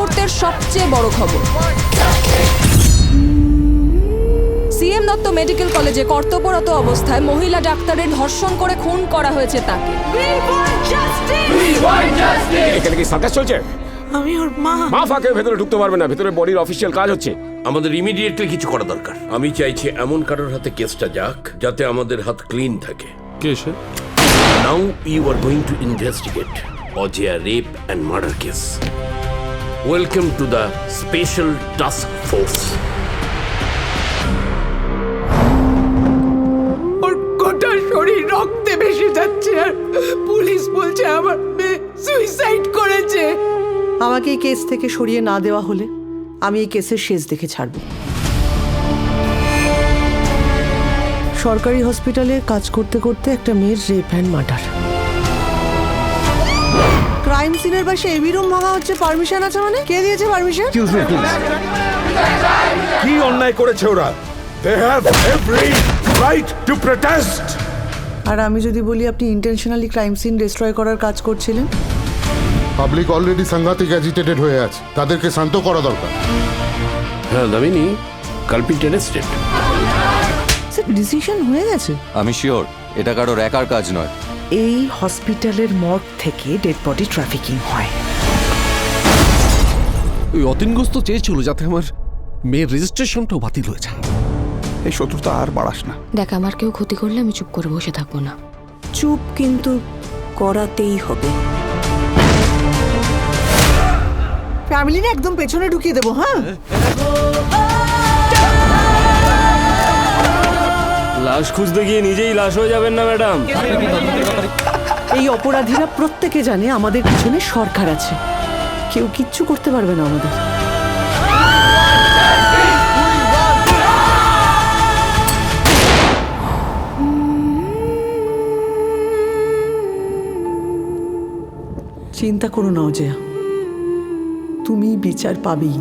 মুহূর্তের সবচেয়ে বড় খবর। সিএম দত্ত মেডিকেল কলেজে কর্তব্যরত অবস্থায় মহিলা ডাক্তারের ধর্ষণ করে খুন করা হয়েছে তাকে। এখানে কি সার্কাস চলছে? আমি ওর মা। মা ফাঁকে ভেতরে ঢুকতে পারবে না, ভেতরে বডির অফিসিয়াল কাজ হচ্ছে। আমাদের ইমিডিয়েটলি কিছু করা দরকার। আমি চাইছি এমন কারোর হাতে কেসটা যাক যাতে আমাদের হাত ক্লিন থাকে। কে সে? Now you are going to investigate Ajaya rape and murder case. Welcome to the special task force. ওর গোটা শরীর রক্তে ভেসে যাচ্ছে আর পুলিশ বলছে আমার মেয়ে সুইসাইড করেছে। আমাকে এই কেস থেকে সরিয়ে না দেওয়া হলে আমি এই কেসের শেষ দেখে ছাড়ব। সরকারি হসপিটালে কাজ করতে করতে একটা মেয়ের রেপ অ্যান্ড মার্ডার। ক্রাইম সিনের পাশে এবি রুম ভাঙা হচ্ছে, পারমিশন আছে মানে? কে দিয়েছে পারমিশন? কি অন্যায় করেছে ওরা? They have every right to protest. আর আমি যদি বলি আপনি ইন্টেনশনালি ক্রাইম সিন ডিস্ট্রয় করার কাজ করছিলেন? পাবলিক অলরেডি সাংঘাতিক অ্যাজিটেটেড হয়ে আছে, তাদেরকে শান্ত করা দরকার। হ্যাঁ Damini, culprit arrested. Sir decision হয়ে গেছে? আমি শিওর এটা কারোর একার কাজ নয়। এই হসপিটালের মর্গ থেকে ডেড বডি ট্রাফিকিং হয়। ওই অতীনগ্রস্ত চেয়েছিল যাতে আমার মেয়ের রেজিস্ট্রেশনটাও বাতিল হয়ে যায়। এই শত্রুতা আর বাড়াস না। দেখ, আমার কেউ ক্ষতি করলে আমি চুপ করে বসে থাকবো না। চুপ কিন্তু করাতেই হবে। ফ্যামিলির একদম পেছনে ঢুকিয়ে দেবো। হ্যাঁ, লাশ খুঁজতে গিয়ে নিজেই লাশ হয়ে যাবেন না ম্যাডাম। এই অপরাধীরা প্রত্যেকে জানে আমাদের পিছনে সরকার আছে, কেউ কিচ্ছু করতে পারবে না আমাদের। চিন্তা করো না অজয়া, তুমি বিচার পাবেই।